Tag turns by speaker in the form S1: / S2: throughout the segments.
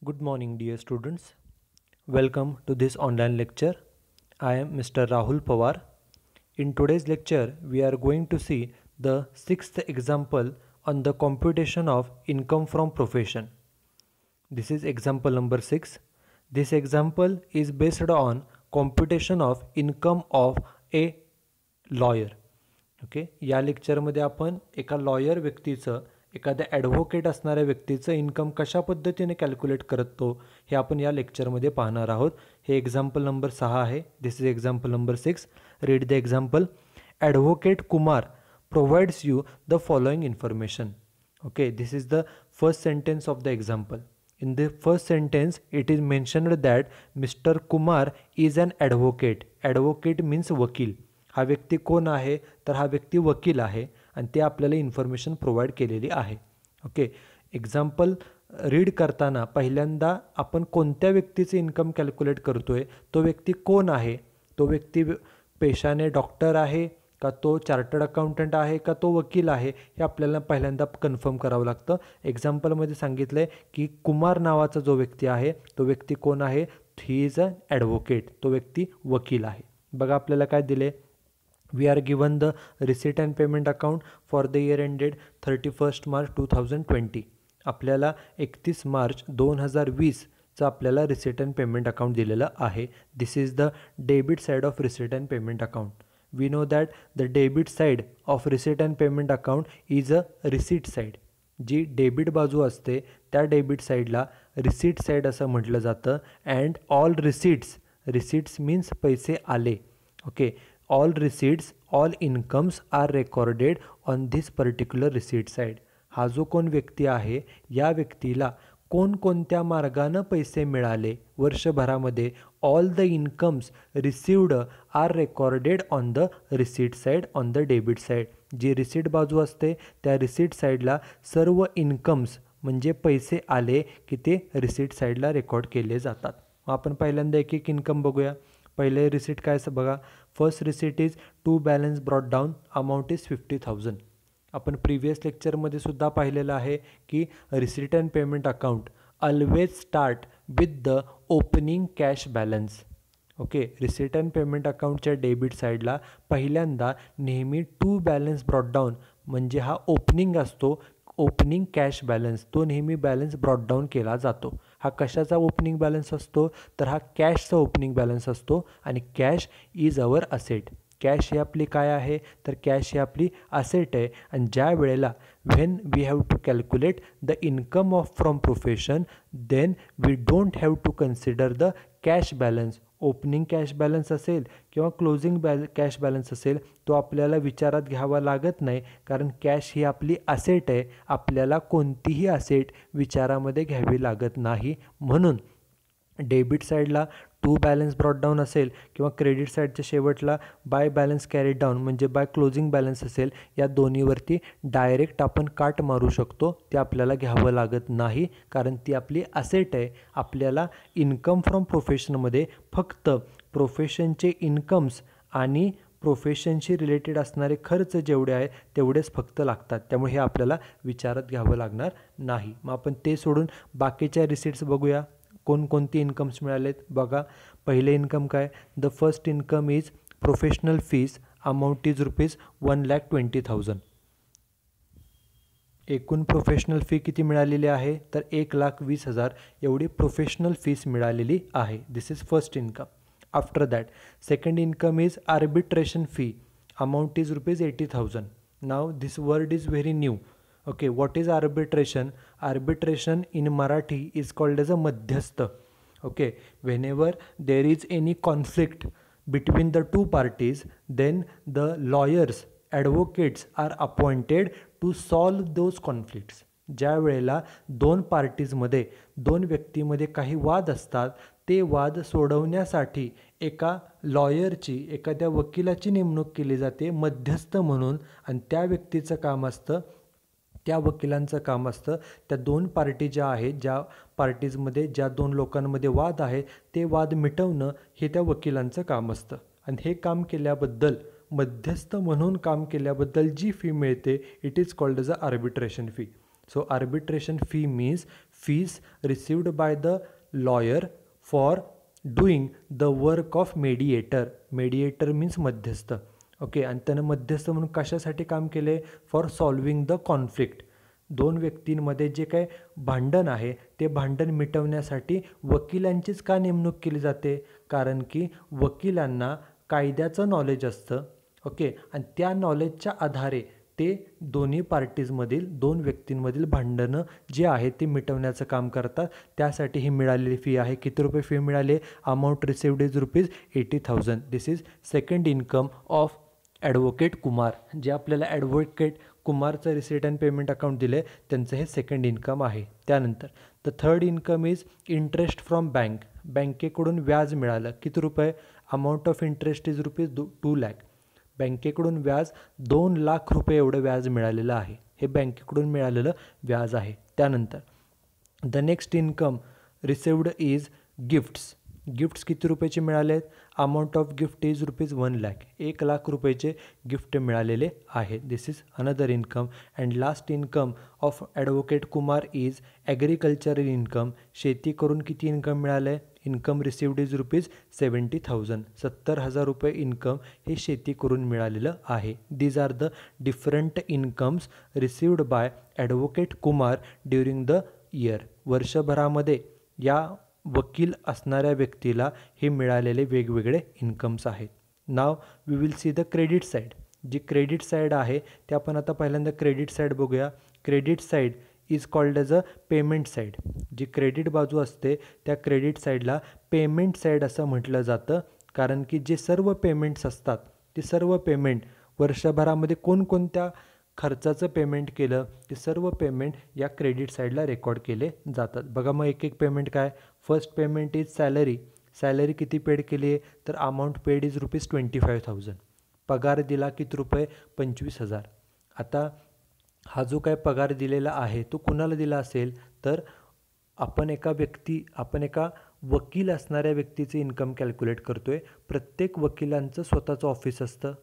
S1: Good morning, dear students. Welcome to this online lecture. I am Mr. Rahul Pawar. In today's lecture, we are going to see the sixth example on the computation of income from profession. This is example number 6. This example is based on computation of income of a lawyer. Okay, या लेक्चरमध्ये आपण एका lawyer व्यक्तीचं, एखाद्या advocate असणाऱ्या व्यक्तीचं income कशा पद्धतीने कॅल्क्युलेट करतो हे आपण या लेक्चरमध्ये पाहणार आहोत. हे एक्झाम्पल नंबर 6 आहे. This is example number 6. Read the example. Advocate Kumar provides you the following information. Okay, this is the first sentence of the example. In the first sentence, it is mentioned that Mr. Kumar is an advocate. Advocate means वकील. हा व्यक्ती कोण आहे तर हा व्यक्ती वकील आहे आणि ते आपल्याला इन्फॉर्मेशन प्रोव्हाइड केलेली आहे. ओके, एक्झाम्पल रीड करताना पहिल्यांदा आपण कोणत्या व्यक्तीचे इन्कम कॅल्क्युलेट करतोय, तो व्यक्ती कोण आहे, तो व्यक्ती पेशाने डॉक्टर आहे का, तो चार्टर्ड अकाउंटंट आहे का, तो वकील आहे, हे आपल्याला पहिल्यांदा कन्फर्म करावं लागतं. एक्झाम्पलमध्ये सांगितलं आहे की कुमार नावाचा जो व्यक्ती आहे तो व्यक्ती कोण आहे, ही इज अ ॲडव्होकेट, तो व्यक्ती वकील आहे. बघा आपल्याला काय दिले. We are given the receipt and payment account for the year ended 31st March 2020. आपल्याला 31 मार्च 2020चा आपल्याला रिसीट अँड पेमेंट अकाउंट दिलेलं आहे. This is the debit side of receipt and payment account. We know that the debit side of receipt and payment account is a receipt side. जी debit बाजू असते त्या debit साईडला receipt side असं म्हटलं जातं. अँड ऑल रिसीट्स मीन्स पैसे आले. Okay, all receipts, all incomes are recorded on this particular receipt side. हा जो कोण व्यक्ती आहे या व्यक्तीला कोणकोणत्या मार्गानं पैसे मिळाले वर्षभरामध्ये, all the incomes received are recorded on the receipt side, on the debit side. जी रिसीट बाजू असते त्या रिसीट साईडला सर्व इन्कम्स म्हणजे पैसे आले की ते रिसीट साईडला रेकॉर्ड केले जातात. आपण पहिल्यांदा एक एक इन्कम बघूया. पहिले रिसीट काय असं बघा. First receipt is to balance brought down, amount is 50,000. आपण प्रिव्हियस लेक्चरमध्ये सुद्धा पाहिलेलं आहे की receipt and payment account always start with the opening cash balance. Okay, receipt and payment अकाउंटच्या डेबिट साईडला पहिल्यांदा नेहमी टू बॅलन्स ब्रॉट डाऊन म्हणजे हा ओपनिंग असतो, ओपनिंग कॅश बॅलन्स, तो नेहमी बॅलन्स ब्रॉट डाऊन केला जातो. हा कशाचा ओपनिंग बॅलन्स असतो तर हा कॅशचा ओपनिंग बॅलन्स असतो. आणि cash is our asset. Cash ही आपली काय आहे तर कॅश ही आपली असेट आहे. आणि ज्या वेळेला when we have to calculate the income of from profession, then we don't have to consider the cash balance. Opening cash balance असेल किंवा क्लोजिंग कॅश बॅलन्स असेल तो आपल्याला विचारात घ्यावा लागत नाही, कारण कॅश ही आपली असेट आहे. आपल्याला कोणतीही असेट विचारामध्ये घ्यावी लागत नाही. म्हणून डेबिट साईडला टू बॅलन्स ब्रॉट डाऊन असेल किंवा क्रेडिट साईडच्या शेवटला बाय बॅलन्स कॅरीड डाऊन म्हणजे बाय क्लोजिंग बॅलन्स असेल, या दोन्हीवरती डायरेक्ट आपण काट मारू शकतो. ते आपल्याला घ्यावं लागत नाही, कारण ती आपली असेट आहे. आपल्याला इन्कम फ्रॉम प्रोफेशनमध्ये फक्त प्रोफेशनचे इन्कम्स आणि प्रोफेशनशी रिलेटेड असणारे खर्च जेवढे आहेत तेवढेच फक्त लागतात. त्यामुळे हे आपल्याला विचारात घ्यावं लागणार नाही. मग आपण ते सोडून बाकीच्या रिसीट्स बघूया. कोणकोणती इन्कम्स मिळालेत बघा. पहिले इन्कम काय, the first income is professional fees, amount is ₹1,20,000. एकूण प्रोफेशनल फी किती मिळालेली आहे तर 1,20,000 एवढी प्रोफेशनल फीस मिळालेली आहे. This is first income. After that second income is arbitration fee, amount is ₹80,000. Now this word is very new. Okay, what is arbitration? Arbitration in Marathi is called as a madhyastha. Okay, whenever there is any conflict between the two parties, then the lawyers, advocates are appointed to solve those conflicts. ज्या वेळेला दोन पार्टीजमध्ये, दोन व्यक्तीमध्ये काही वाद असतात, ते वाद सोडवण्यासाठी एका लॉयरची, एखाद्या वकिलाची नेमणूक केली जाते मध्यस्थ म्हणून. आणि त्या व्यक्तीचं काम असतं, त्या वकिलांचं काम असतं त्या दोन पार्टी ज्या आहेत, ज्या पार्टीजमध्ये ज्या दोन लोकांमध्ये वाद आहे ते वाद मिटवणं हे त्या वकिलांचं काम असतं. आणि हे काम केल्याबद्दल, मध्यस्थ म्हणून काम केल्याबद्दल जी फी मिळते, it is called as a arbitration fee. So arbitration fee means fees received by the lawyer for doing the work of mediator. mediator means मध्यस्थ. ओके, आणि त्यानं मध्यस्थ म्हणून कशासाठी काम केले? For solving the conflict. दोन व्यक्तींमध्ये जे काय भांडण आहे ते भांडण मिटवण्यासाठी वकिलांचीच का नेमणूक केली जाते? कारण की वकिलांना कायद्याचं नॉलेज असतं. ओके, आणि त्या नॉलेजच्या आधारे ते दोन्ही पार्टीजमधील, दोन व्यक्तींमधील भांडणं जे आहे ते मिटवण्याचं काम करतात. त्यासाठी ही मिळालेली फी आहे. किती रुपये फी मिळाली? Amount received is ₹80,000. This is second income of advocate Kumar. जे आपल्याला ॲडव्होकेट कुमारचं रिसीट अँड पेमेंट अकाउंट दिले त्यांचं हे सेकंड इन्कम आहे. त्यानंतर the third income is interest from bank. बँकेकडून व्याज मिळालं. किती रुपये? Amount of interest is ₹2 lakh. बँकेकडून व्याज 2 लाख रुपये एवढं व्याज मिळालेलं आहे. हे बँकेकडून मिळालेलं व्याज आहे. त्यानंतर the next income received is gifts. Gifts किती रुपयाचे मिळाले आहेत? Amount of gift is ₹1 lakh. 1 lakh रुपयाचे गिफ्ट मिळालेले आहे. This is another income. And last income of advocate Kumar is agricultural income. शेती करून किती इन्कम मिळालं? Income received is ₹70,000. 70,000 रुपये इन्कम हे शेती करून मिळालेलं आहे. These are the different incomes received by advocate Kumar during the year. वर्षभरामध्ये या वकील असणाऱ्या व्यक्तीला हे मिळालेले वेगवेगळे इन्कम्स आहेत. Now we will see the credit side. जी क्रेडिट साईड आहे ते आपण आता पहिल्यांदा क्रेडिट साईड बघूया. Credit side is called as a payment side. जी क्रेडिट बाजू असते त्या क्रेडिट साईडला पेमेंट साईड असं म्हटलं जातं. कारण की जे सर्व पेमेंट्स असतात ते सर्व पेमेंट वर्षभरामध्ये कोणकोणत्या खर्चाचं पेमेंट केलं ते सर्व पेमेंट या क्रेडिट साईडला रेकॉर्ड केले जातात. बघा मग एक एक पेमेंट काय? First payment is salary. Salary किती पेड केली आहे? तर अमाऊंट पेड इज ₹25,000. पगार दिला किती रुपये? 25,000. आता हा जो काय पगार दिलेला आहे तो कुणाला दिला असेल? तर आपण एका वकील असणाऱ्या व्यक्तीचे इन्कम कॅल्क्युलेट करतोय. प्रत्येक वकिलांचं स्वतःचं ऑफिस असतं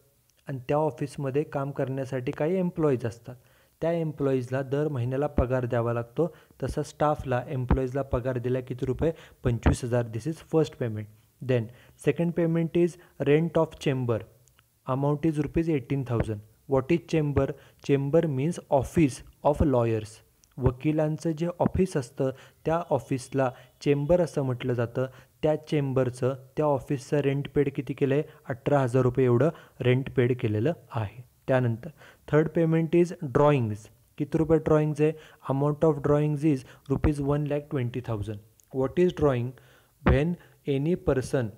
S1: आणि त्या ऑफिसमध्ये काम करण्यासाठी काही एम्प्लॉईज असतात. त्या एम्प्लॉईजला दर महिन्याला पगार द्यावा लागतो. तसा स्टाफला एम्प्लॉईजला पगार दिला किती रुपये? 25,000. This is first payment. Then second payment is rent of chamber. Amount is ₹18,000. What is chamber? Chamber means office of lawyers. वकिलांचं जे ऑफिस असतं त्या ऑफिसला चेंबर असं म्हटलं जातं. त्या चेंबरचं, त्या ऑफिसचं रेंट पेड किती केलं आहे? 18,000 रुपये एवढं रेंट पेड केलेलं आहे. त्यानंतर थर्ड पेमेंट इज ड्रॉइंग्ज. किती रुपये ड्रॉइंग्ज आहे? Amount of drawings is ₹1,20,000. What is drawing? When any person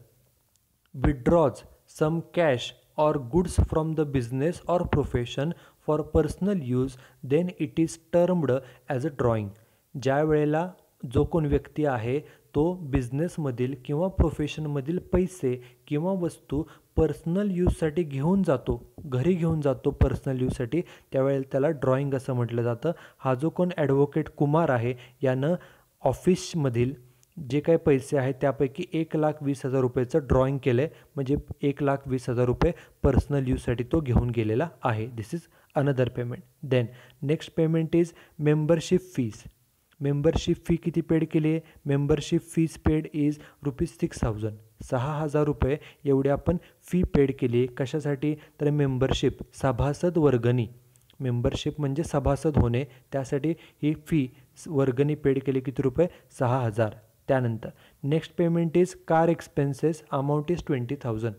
S1: withdraws some cash or goods from the business or profession for personal use, then it is termed as a drawing. ज्या वेळेला जो कोण व्यक्ती आहे तो बिझनेसमधील किंवा प्रोफेशनमधील पैसे किंवा वस्तू पर्सनल यूजसाठी घेऊन जातो, घरी घेऊन जातो पर्सनल यूजसाठी, त्यावेळेला त्याला ड्रॉइंग असं म्हटलं जातं. हा जो कोण ॲडव्होकेट कुमार आहे यानं ऑफिसमधील जे काही पैसे आहेत त्यापैकी 1,20,000 रुपयेचं ड्रॉइंग केलं आहे. म्हणजे 1,20,000 रुपये पर्सनल यूजसाठी तो घेऊन गेलेला आहे. This is another payment. Then next payment is membership fees. Membership fee किती पेड केली आहे? Membership fees paid is ₹6,000. 6,000 रुपये एवढी आपण फी पेड केली आहे. कशासाठी? तर मेंबरशिप, सभासद वर्गणी. मेंबरशिप म्हणजे सभासद होणे, त्यासाठी ही फी वर्गणी पेड केली. किती रुपये? 6,000. त्यानंतर next payment is car expenses. Amount is 20,000.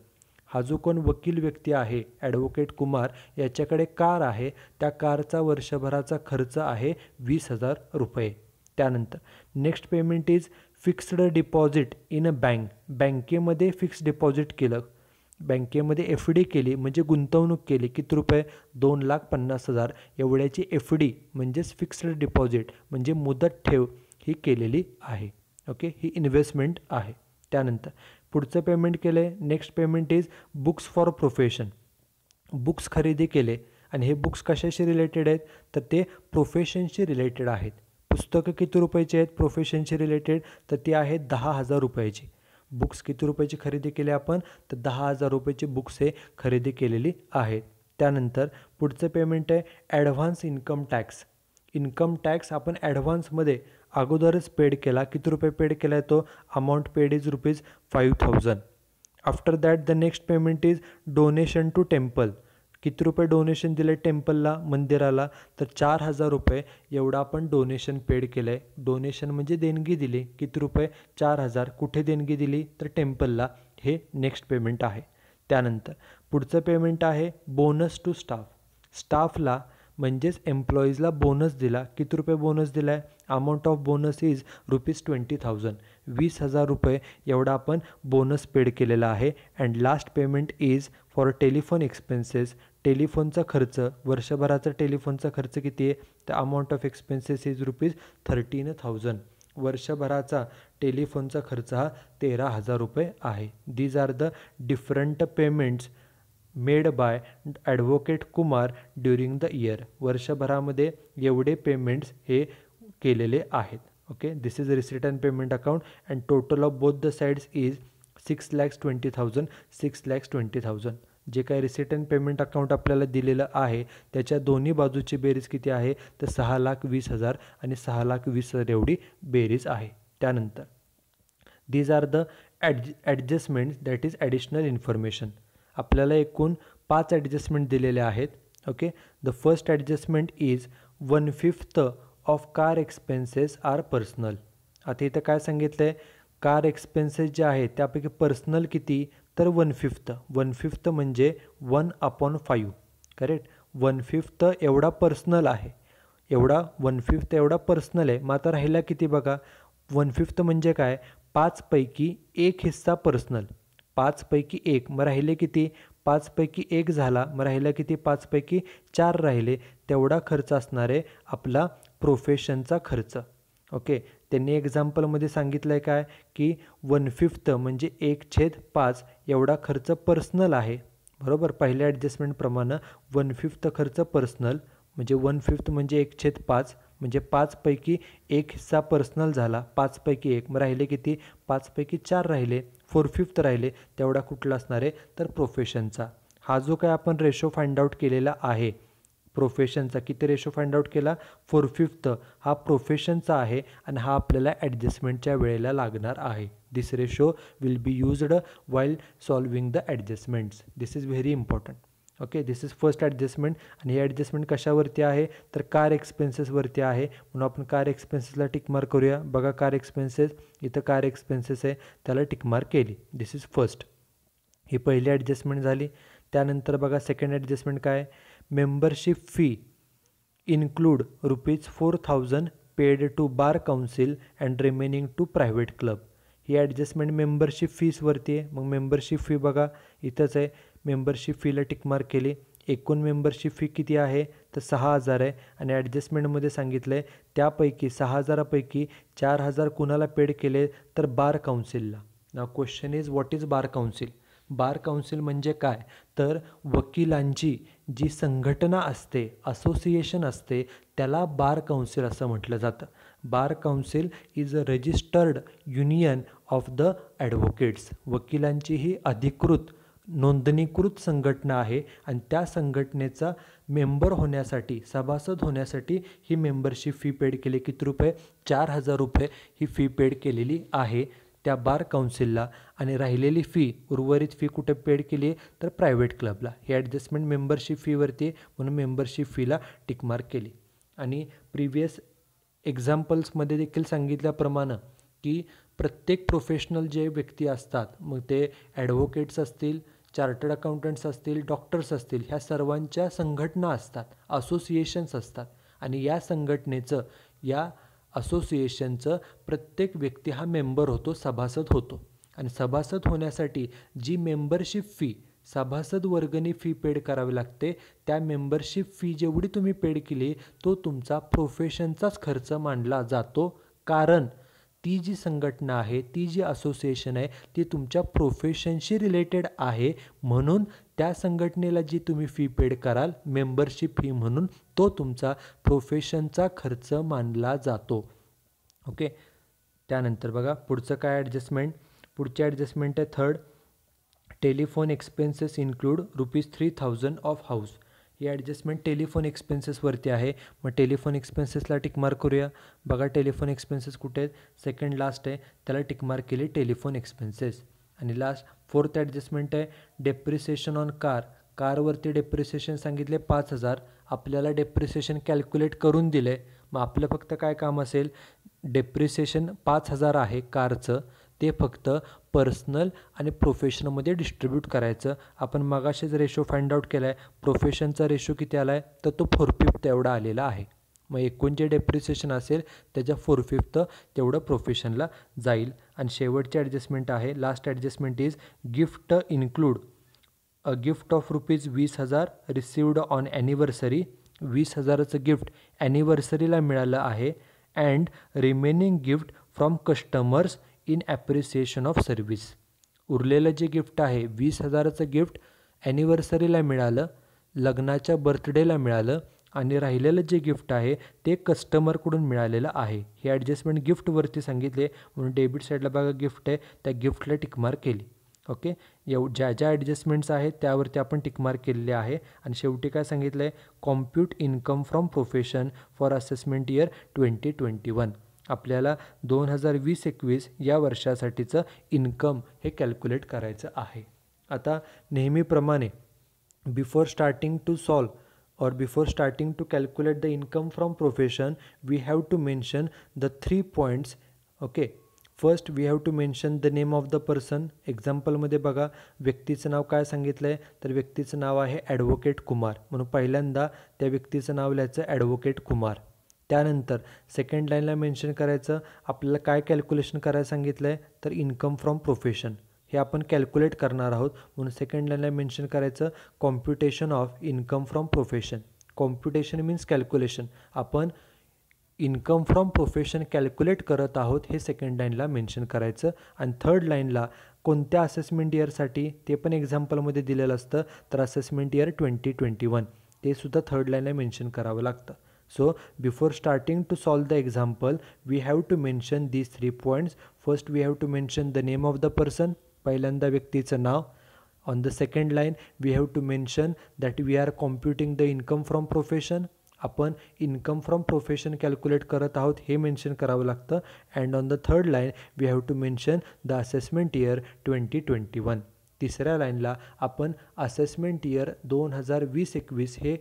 S1: हा जो कोण वकील व्यक्ती आहे ॲडव्होकेट कुमार याच्याकडे कार आहे, त्या कारचा वर्षभराचा खर्च आहे 20,000 रुपये. त्यानंतर next payment is fixed deposit in a bank. बँकेमध्ये फिक्स्ड डिपॉझिट केलं, बँकेमध्ये FD केली म्हणजे गुंतवणूक केली. किती रुपये? 2,50,000 एवढ्याची FD म्हणजेच फिक्स्ड डिपॉझिट म्हणजे मुदत ठेव ही केलेली आहे. ओके, ही इन्व्हेस्टमेंट आहे. त्यानंतर पुढचं पेमेंट केले. Next payment is books for profession. Books खरेदी केले आणि हे बुक्स कशाशी रिलेटेड आहेत? तर ते प्रोफेशनशी रिलेटेड आहेत. पुस्तकं किती रुपयाची आहेत प्रोफेशनशी रिलेटेड? तर ती आहेत 10,000 रुपयाची. बुक्स किती रुपयाची खरेदी केली आपण? तर 10,000 रुपयाची बुक्स हे खरेदी केलेली आहेत. त्यानंतर पुढचं पेमेंट आहे advance income tax. Income tax आपण ॲडव्हान्समध्ये अगोदरच पेड केला. किती रुपये पेड केला आहे तो? Amount paid is ₹5,000. After that the next payment is donation to temple. किती रुपये डोनेशन दिले टेम्पलला, मंदिराला? तर ₹4,000 एवढं आपण डोनेशन पेड केलं आहे. डोनेशन म्हणजे देणगी दिली. किती रुपये? 4,000. कुठे देणगी दिली? तर टेम्पलला. हे नेक्स्ट पेमेंट आहे. त्यानंतर पुढचं पेमेंट आहे बोनस टू स्टाफ. स्टाफला म्हणजेच एम्प्लॉईजला बोनस दिला. किती रुपये बोनस दिला आहे? Amount of bonus is ₹20,000. ₹20,000 एवढा आपण बोनस पेड केलेला आहे. And last payment is for telephone expenses. टेलिफोनचा खर्च, वर्षभराचा टेलिफोनचा खर्च किती आहे? तर अमाऊंट ऑफ एक्सपेन्सेस इज ₹13,000. वर्षभराचा टेलिफोनचा खर्च हा ₹13,000 आहे. These are the different payments made by advocate Kumar during the year. वर्षभरामध्ये एवढे पेमेंट्स हे केलेले आहेत. Okay, this is receipt and payment account and total of both the sides is 6,20,000. 6,20,000 जे काही रिसिट अँड पेमेंट अकाउंट आपल्याला दिलेलं आहे त्याच्या दोन्ही बाजूची बेरीज किती आहे? तर 6,20,000 आणि 6,20,000 एवढी बेरीज आहे. त्यानंतर these are the adjustments that is additional information. आपल्याला एकूण 5 ॲडजस्टमेंट दिलेले आहेत. Okay, the first adjustment is 1/5 of car expenses are personal. आता इथं काय सांगितलं आहे? कार एक्सपेन्सेस जे आहेत त्यापैकी पर्सनल किती? तर 1/5. 1/5 म्हणजे 1/5. करेक्ट. 1/5 एवढा पर्सनल आहे. एवढा 1/5 एवढा पर्सनल आहे. मग आता राहिला किती बघा? 1/5 म्हणजे काय? 5 पैकी 1 हिस्सा पर्सनल. 5 पैकी 1. मग राहिले किती? 5 पैकी 1 झाला. मग राहिला किती? 5 पैकी 4 राहिले. तेवढा खर्च असणार आहे आपला प्रोफेशनचा खर्च. ओके, त्यांनी एक्झाम्पलमध्ये सांगितलं आहे काय की 1/5 म्हणजे 1/5 एवढा खर्च पर्सनल आहे. बरोबर. पहिल्या ॲडजस्टमेंटप्रमाणे 1/5 खर्च पर्सनल म्हणजे 1/5 म्हणजे 1/5 म्हणजे 5 पैकी 1 हिस्सा पर्सनल झाला. 5 पैकी 1. मग राहिले किती? 5 पैकी 4 राहिले. 4/5 राहिले. तेवढा कुठला असणार आहे? तर प्रोफेशनचा. हा जो काय आपण रेशो फाइंड आउट केलेला आहे प्रोफेशनचा, किती रेशो फाइंड आउट केला? 4/5. हा प्रोफेशनचा आहे आणि हा आपल्याला ॲडजस्टमेंटच्या वेळेला लागणार आहे. This ratio will be used while solving the adjustments. This is very important. Okay, this is first adjustment. आणि हे ॲडजस्टमेंट कशावरती आहे? तर कार एक्सपेन्सेसवरती आहे. म्हणून आपण कार एक्सपेन्सेसला टिकमार्क करूया. बघा कार एक्सपेन्सेस, इथं कार एक्सपेन्सेस आहे त्याला टिकमार्क केली. दिस इज फर्स्ट. ही पहिली ॲडजस्टमेंट झाली. त्यानंतर बघा सेकंड ॲडजस्टमेंट काय? Membership fee include ₹4,000 paid to bar council and remaining to private club. ही ॲडजस्टमेंट मेंबरशिप फीसवरती आहे. मग मेंबरशिप फी बघा इथंच आहे. मेंबरशिप फीला टिकमार्क केली. एकूण मेंबरशिप फी किती आहे? तर 6,000 आहे. आणि ॲडजस्टमेंटमध्ये सांगितलं आहे त्यापैकी 6,000 पैकी 4,000 कुणाला पेड केले? तर बार काउन्सिलला. Now question is what is bar council? Bar council म्हणजे काय? तर वकिलांची जी संघटना असते, असोसिएशन असते, त्याला बार काउन्सिल असं म्हटलं जातं. बार council is a registered union of the advocates. वकिलांची ही अधिकृत नोंदणीकृत संघटना आहे आणि त्या संघटनेचा मेंबर होण्यासाठी, सभासद होण्यासाठी ही मेंबरशिप फी पेड केली. किती रुपये? 4,000 ही फी पेड केलेली आहे त्या बार काउन्सिलला. आणि राहिलेली फी, उर्वरित फी कुठे पेड केली आहे? तर प्रायव्हेट क्लबला. ही ॲडजस्टमेंट मेंबरशिप फीवरती म्हणून मेंबरशिप फीला टिकमार्क केली. आणि प्रिव्हियस एक्झाम्पल्समध्ये देखील सांगितल्याप्रमाणे की प्रत्येक प्रोफेशनल जे व्यक्ती असतात, मग ते ॲडव्होकेट्स असतील, चार्टर्ड अकाउंटंट्स असतील, डॉक्टर्स असतील, ह्या सर्वांच्या संघटना असतात, असोसिएशन्स असतात. आणि या संघटनेचं, या असोसिएशनचं प्रत्येक व्यक्ती हा मेंबर होतो, सभासद होतो. आणि सभासद होण्यासाठी जी मेंबरशिप फी, सभासद वर्गणी फी पेड करावी लागते, त्या मेंबरशिप फी जेवढी तुम्ही पेड केली तो तुमचा प्रोफेशनचाच खर्च मानला जातो. कारण ती जी संघटना आहे, ती जी असोसिएशन आहे, ती तुमच्या प्रोफेशनशी रिलेटेड आहे. म्हणून त्या संघटनेला जी तुम्ही फी पेड कराल मेंबरशिप फी म्हणून, तो तुमचा प्रोफेशनचा खर्च मानला जातो. ओके, त्यानंतर बघा पुढचं काय ॲडजस्टमेंट? पुढची ॲडजस्टमेंट आहे third. Telephone expenses include ₹3,000 of house. ही ॲडजस्टमेंट टेलिफोन एक्सपेन्सेसवरती आहे. मग टेलिफोन एक्सपेन्सेसला टिकमार्क करूया. बघा टेलिफोन एक्सपेन्सेस कुठे आहेत, सेकंड लास्ट आहे, त्याला टिकमार्क केली टेलिफोन एक्सपेन्सेस. आणि लास्ट फोर्थ ॲडजस्टमेंट आहे डेप्रिसिएशन ऑन कार. कारवरती डेप्रिसिएशन सांगितले 5,000. आपल्याला डेप्रिसिएशन कॅल्क्युलेट करून दिले. मग आपलं फक्त काय काम असेल, डेप्रिसिएशन 5,000 आहे कारचं, ते फक्त पर्सनल आणि प्रोफेशनमध्ये डिस्ट्रीब्यूट करायचं. आपण मगाशीच रेशो फाइंड आउट केला आहे. प्रोफेशनचा रेशो किती आला आहे, तर तो 4/5 एवढा आलेला आहे. मग एकूण जे डेप्रिसिएशन असेल त्याच्या 4/5 तेवढं प्रोफेशनला जाईल. आणि शेवटची ॲडजस्टमेंट आहे, last adjustment is gift include a gift of ₹20,000 received on anniversary. 20,000चं गिफ्ट ॲनिव्हर्सरीला मिळालं आहे. And remaining gift from customers in appreciation of service. उरलेलं जे गिफ्ट आहे 20,000चं गिफ्ट ॲनिव्हर्सरीला मिळालं, लग्नाच्या बर्थडेला मिळालं, आणि राहिलेलं जे गिफ्ट आहे ते कस्टमरकडून मिळालेलं आहे. हे ॲडजस्टमेंट गिफ्टवरती सांगितले, म्हणून डेबिट साईडला बघा गिफ्ट आहे, त्या गिफ्टला टिकमार्क केली. ओके, ज्या ज्या ॲडजस्टमेंट्स आहेत त्यावरती आपण टिकमार्क केलेले आहे. आणि शेवटी काय सांगितलं आहे, compute income from profession for assessment year 2021. आपल्याला 2020-21 या वर्षासाठीचं इन्कम हे कॅल्क्युलेट करायचं आहे. आता नेहमीप्रमाणे before starting to solve or before starting to calculate the income from profession, we have to mention the 3 points. Okay, first we have to mention the name of the person. Example मध्ये बघा, व्यक्तीचं नाव काय सांगितलं आहे, तर व्यक्तीचं नाव आहे advocate Kumar, म्हणून पहिल्यांदा त्या व्यक्तीचं नाव लिहायचं ॲडव्होकेट कुमार. त्यानंतर सेकंड लाईनला मेन्शन करायचं आपल्याला काय कॅल्क्युलेशन करायला सांगितलं आहे, तर इन्कम फ्रॉम प्रोफेशन हे आपण कॅल्क्युलेट करणार आहोत, म्हणून सेकंड लाईनला मेन्शन करायचं computation of income from profession. Computation means calculation, आपण इन्कम फ्रॉम प्रोफेशन कॅल्क्युलेट करत आहोत हे सेकंड लाईनला मेन्शन करायचं. आणि थर्ड लाईनला कोणत्या असेसमेंट इयरसाठी ते पण एक्झाम्पलमध्ये दिलेलं असतं, तर असेसमेंट इयर 2021 ते सुद्धा थर्ड लाईनला मेन्शन करावं लागतं. So before starting to solve the example, we have to mention these 3 points. First we have to mention the name of the person, पहिल्यांदा व्यक्तीचं नाव. On the second line we have to mention that we are computing the income from profession. आपण income from profession calculate करत आहोत हे mention करावं लागतं. And on the third line we have to mention the assessment year 2021. तिसऱ्या लाईनला आपण assessment year 2020-21 हे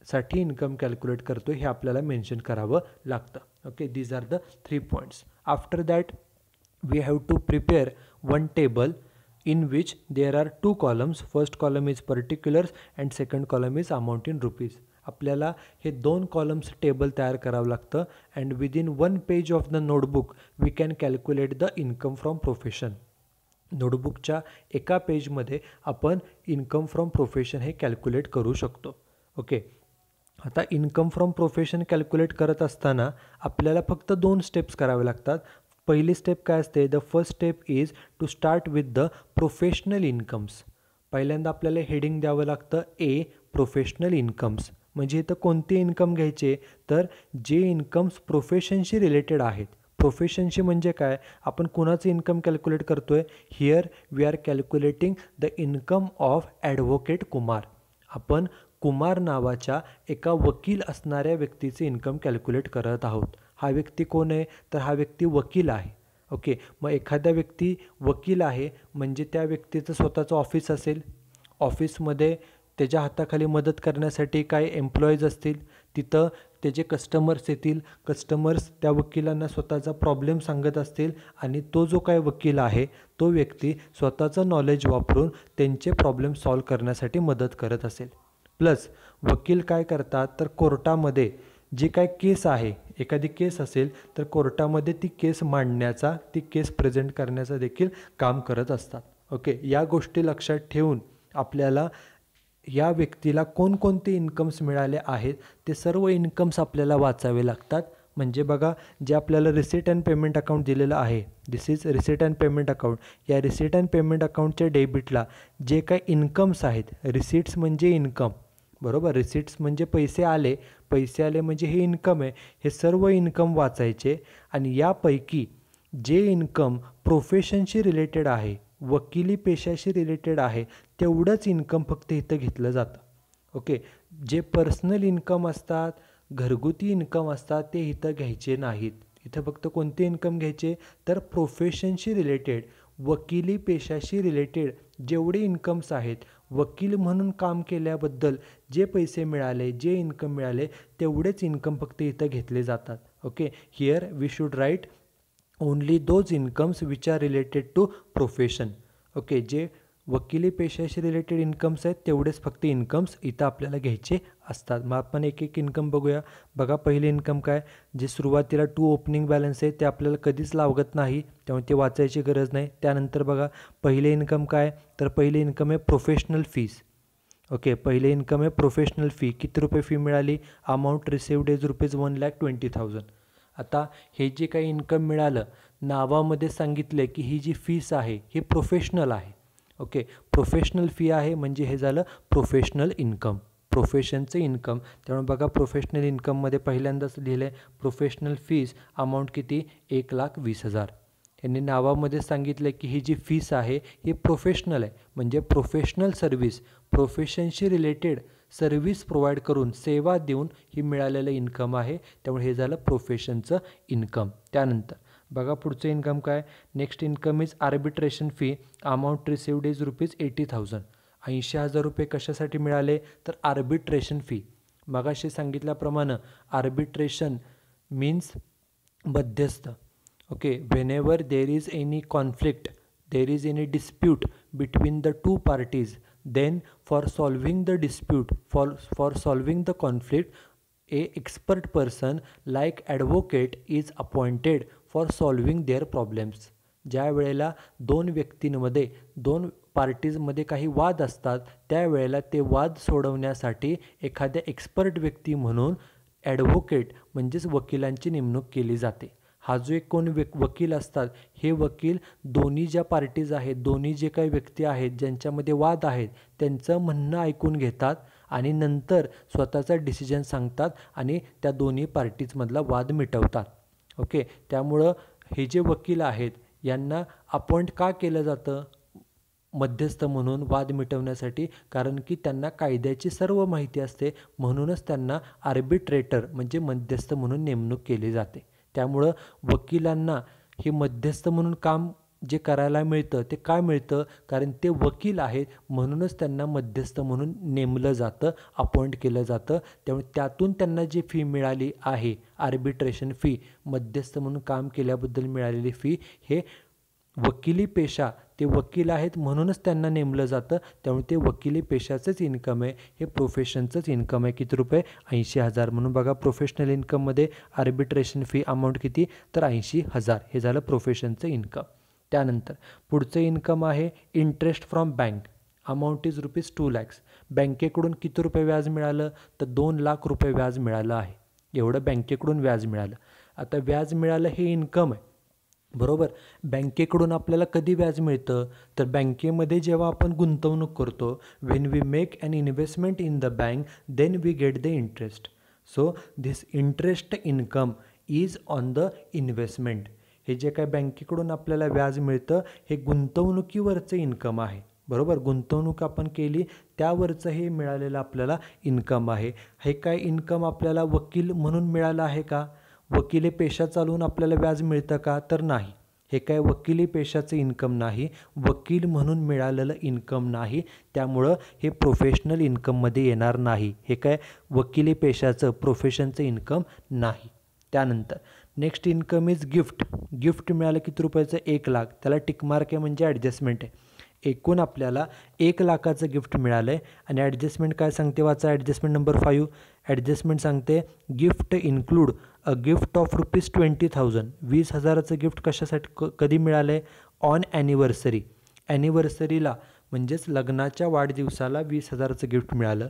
S1: साठी इन्कम कॅल्क्युलेट करतो हे आपल्याला मेन्शन करावं लागतं. Okay, these are the 3 points. After that we have to prepare one table in which there are 2 columns. First column is particulars and second column is amount in rupees. आपल्याला हे 2 columns table तयार करावं लागतं. And within 1 page of the notebook we can calculate the income from profession. नोटबुकच्या एका पेजमध्ये आपण income from profession हे कॅल्क्युलेट करू शकतो. ओके, आता इन्कम फ्रॉम प्रोफेशन कॅल्क्युलेट करत असताना आपल्याला फक्त 2 स्टेप्स करावे लागतात. पहिली स्टेप काय असते, the first step is to start with the professional incomes. पहिल्यांदा आपल्याला हेडिंग द्यावं लागतं ए प्रोफेशनल इन्कम्स. म्हणजे इथं कोणते इन्कम घ्यायचे, तर जे इन्कम्स प्रोफेशनशी रिलेटेड आहेत. प्रोफेशनशी म्हणजे काय, आपण कुणाचं इन्कम कॅल्क्युलेट करतो आहे, here we are calculating the income of advocate Kumar. आपण कुमार नावाच्या एका वकील असणाऱ्या व्यक्तीचे इन्कम कॅल्क्युलेट करत आहोत. हा व्यक्ती कोण आहे, तर हा व्यक्ती वकील आहे. ओके, मग एखादा व्यक्ती वकील आहे म्हणजे त्या व्यक्तीचं स्वतःचं ऑफिस असेल, ऑफिसमध्ये त्याच्या हाताखाली मदत करण्यासाठी काय एम्प्लॉईज असतील, तिथं त्याचे कस्टमर्स येतील, कस्टमर्स त्या वकिलांना स्वतःचा प्रॉब्लेम सांगत असतील आणि तो जो काय वकील आहे तो व्यक्ती स्वतःचं नॉलेज वापरून त्यांचे प्रॉब्लेम सॉल्व करण्यासाठी मदत करत असेल. प्लस वकील काय करतात, तर कोर्टामध्ये जी काय केस आहे, एखादी केस असेल तर कोर्टामध्ये ती केस मांडण्याचा, ती केस प्रेझेंट करण्याचा देखील काम करत असतात. ओके, या गोष्टी लक्षात ठेवून आपल्याला या व्यक्तीला कोणकोणते इन्कम्स मिळाले आहेत ते सर्व इन्कम्स आपल्याला वाचावे लागतात. म्हणजे बघा, जे आपल्याला रिसीट अँड पेमेंट अकाउंट दिलेलं आहे, this is receipt and payment account. या रिसीट अँड पेमेंट अकाउंटच्या डेबिटला जे काही इन्कम्स आहेत, रिसीट्स म्हणजे इन्कम, बरोबर, रिसीट्स म्हणजे पैसे आले, पैसे आले म्हणजे हे इन्कम आहे, हे सर्व इन्कम वाचायचे. आणि यापैकी जे इन्कम प्रोफेशनशी रिलेटेड आहे, वकिली पेशाशी रिलेटेड आहे, तेवढंच इन्कम फक्त इथं घेतलं जातं. ओके, जे पर्सनल इन्कम असतात, घरगुती इन्कम असतात ते इथं घ्यायचे नाहीत. इथं फक्त कोणते इन्कम घ्यायचे तर प्रोफेशनशी रिलेटेड, वकिली पेशाशी रिलेटेड जेवढे इन्कम्स आहेत, वकील म्हणून काम केल्याबद्दल जे पैसे मिळाले, जे इन्कम मिळाले तेवढेच इन्कम फक्त इथं घेतले जातात. Okay, here we should write only those incomes which are related to profession. Okay, जे वकिली पेशाशी रिलेटेड इन्कम्स आहेत तेवढेच फक्त इन्कम्स इथं आपल्याला घ्यायचे असतात. मग आपण एक एक इन्कम बघूया. बघा, पहिले इन्कम काय, जे सुरुवातीला टू ओपनिंग बॅलन्स आहे ते आपल्याला कधीच लागत नाही, त्यामुळे ते वाचायची गरज नाही. त्यानंतर बघा, पहिले इन्कम काय, तर पहिले इन्कम आहे प्रोफेशनल फीस. ओके, पहिले इन्कम आहे प्रोफेशनल फी. किती रुपये फी मिळाली, अमाऊंट रिसिव्ड इज ₹1,20,000. आता हे जे काही इन्कम मिळालं, नावामध्ये सांगितले की ही जी फीस आहे ही प्रोफेशनल आहे. ओके, प्रोफेशनल फी आहे म्हणजे हे झालं प्रोफेशनल इन्कम, प्रोफेशनचं इन्कम. त्यामुळे बघा, प्रोफेशनल इन्कममध्ये पहिल्यांदाच लिहिलं आहे प्रोफेशनल फीस, अमाऊंट किती, 1,20,000. यांनी नावामध्ये सांगितलं की ही जी फीस आहे ही प्रोफेशनल आहे, म्हणजे प्रोफेशनल सर्व्हिस, प्रोफेशनशी रिलेटेड सर्व्हिस प्रोव्हाइड करून, सेवा देऊन ही मिळालेलं इन्कम आहे. त्यामुळे हे झालं प्रोफेशनचं इन्कम. त्यानंतर बघा पुढचं इन्कम काय, next income is arbitration fee, amount received is ₹80,000. 80,000 रुपये कशासाठी मिळाले तर आर्बिट्रेशन फी. मगाशी सांगितल्याप्रमाणे आर्बिट्रेशन मीन्स मध्यस्थ. Okay, whenever there is any conflict, there is any dispute between the two parties, then for solving the dispute, for solving the conflict, a expert person like advocate is appointed for solving their problems. ज्या वेळेला दोन व्यक्तींमध्ये, दोन पार्टीजमध्ये काही वाद असतात त्यावेळेला ते वाद सोडवण्यासाठी एखाद्या एक्सपर्ट व्यक्ती म्हणून ॲडव्होकेट म्हणजेच वकिलांची नेमणूक केली जाते. हा जो एक कोण वकील असतात, हे वकील दोन्ही ज्या पार्टीज आहेत, दोन्ही जे काही व्यक्ती आहेत ज्यांच्यामध्ये वाद आहेत त्यांचं म्हणणं ऐकून घेतात आणि नंतर स्वतःचा डिसिजन सांगतात आणि त्या दोन्ही पार्टीजमधला वाद मिटवतात. ओके, त्यामुळं हे जे वकील आहेत यांना अपॉइंट का केलं जातं मध्यस्थ म्हणून वाद मिटवण्यासाठी, कारण की त्यांना कायद्याची सर्व माहिती असते, म्हणूनच त्यांना आर्बिट्रेटर म्हणजे मध्यस्थ म्हणून नेमणूक केली जाते. त्यामुळं वकिलांना हे मध्यस्थ म्हणून काम जे करायला मिळतं ते काय मिळतं, कारण ते वकील आहेत म्हणूनच त्यांना मध्यस्थ म्हणून नेमलं जातं, अपॉइंट केलं जातं. त्यामुळे त्यातून त्यांना जी फी मिळाली आहे आर्बिट्रेशन फी, मध्यस्थ म्हणून काम केल्याबद्दल मिळालेली फी, हे वकिली पेशा, ते वकील आहेत म्हणूनच त्यांना नेमलं जातं. त्यामुळे ते वकिली पेशाचंच इन्कम आहे, हे प्रोफेशनचंच इन्कम आहे. किती रुपये, 80,000. म्हणून बघा, प्रोफेशनल इन्कममध्ये आर्बिट्रेशन फी अमाऊंट किती तर 80,000. हे झालं प्रोफेशनचं इन्कम. त्यानंतर पुढचं इन्कम आहे interest from bank, amount is ₹2 lakhs. बँकेकडून किती रुपये व्याज मिळालं तर 2 लाख रुपये व्याज मिळालं आहे. एवढं बँकेकडून व्याज मिळालं. आता व्याज मिळालं हे इन्कम आहे, बरोबर. बँकेकडून आपल्याला कधी व्याज मिळतं तर बँकेमध्ये जेव्हा आपण गुंतवणूक करतो, when we make an investment in the bank then we get the interest. So this interest income is on the investment. हे जे काय बँकेकडून आपल्याला व्याज मिळतं हे गुंतवणुकीवरचं इन्कम आहे, बरोबर. गुंतवणूक आपण केली त्यावरचं हे मिळालेलं आपल्याला इन्कम आहे. हे काय इन्कम आपल्याला वकील म्हणून मिळालं आहे का, वकिली पेशा चालवून आपल्याला व्याज मिळतं का तर नाही. हे काय वकिली पेशाचं इन्कम नाही, वकील म्हणून मिळालेलं इन्कम नाही. त्यामुळं हे प्रोफेशनल इन्कममध्ये येणार नाही. हे काय वकिली पेशाचं प्रोफेशनचं इन्कम नाही. त्यानंतर next income is gift. Gift मिळालं किती रुपयाचं, 1 लाख. त्याला टिकमार्क आहे म्हणजे ॲडजस्टमेंट आहे. एकूण आपल्याला 1 लाखाचं गिफ्ट मिळालं आहे आणि ॲडजस्टमेंट काय सांगते वाचा, ॲडजस्टमेंट नंबर 5. ॲडजस्टमेंट सांगते gift include a gift of ₹20,000. 20,000चं गिफ्ट कशासाठी कधी मिळालं आहे, ऑन ॲनिव्हर्सरी. ॲनिव्हर्सरीला म्हणजेच लग्नाच्या वाढदिवसाला 20,000चं गिफ्ट मिळालं.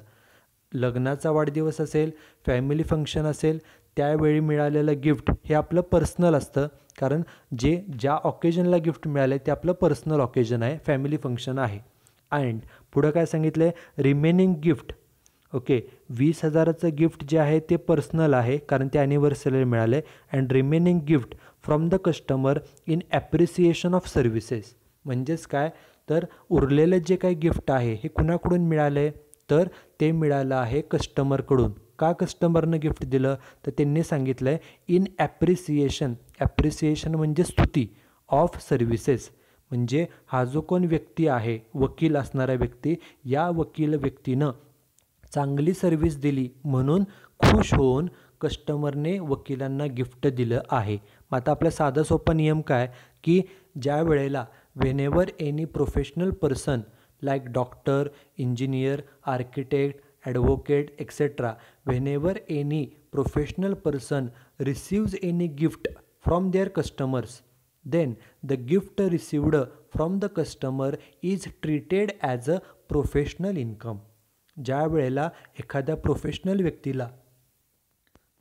S1: लग्नाचा वाढदिवस असेल, फॅमिली फंक्शन असेल, त्यावेळी मिळालेलं गिफ्ट हे आपलं पर्सनल असतं, कारण ज्या ऑकेजनला गिफ्ट मिळालं ते आपलं पर्सनल ऑकेजन आहे, फॅमिली फंक्शन आहे. अँड पुढं काय सांगितलं आहे, रिमेनिंग गिफ्ट. ओके, 20,000चं गिफ्ट जे आहे ते पर्सनल आहे कारण ते ॲनिव्हर्सरीला मिळालं आहे. And remaining gift from the customer in appreciation of services. म्हणजेच काय तर उरलेलं जे काही गिफ्ट आहे हे कुणाकडून मिळालं आहे तर ते मिळालं आहे कस्टमरकडून. का कस्टमरनं गिफ्ट दिलं तर त्यांनी सांगितलं आहे इन ॲप्रिसिएशन म्हणजे स्तुती ऑफ सर्व्हिसेस. म्हणजे हा जो कोण व्यक्ती आहे, वकील असणारा व्यक्ती, या वकील व्यक्तीनं चांगली सर्व्हिस दिली म्हणून खुश होऊन कस्टमरने वकिलांना गिफ्ट दिलं आहे. मग आता आपला साधा सोपा नियम काय की ज्या वेळेला whenever any professional person like doctor, engineer, architect, advocate etcetera, whenever any professional person receives any gift from their customers, then the gift received from the customer is treated as a professional income. ज्या वेळेला एखाद्या professional व्यक्तीला,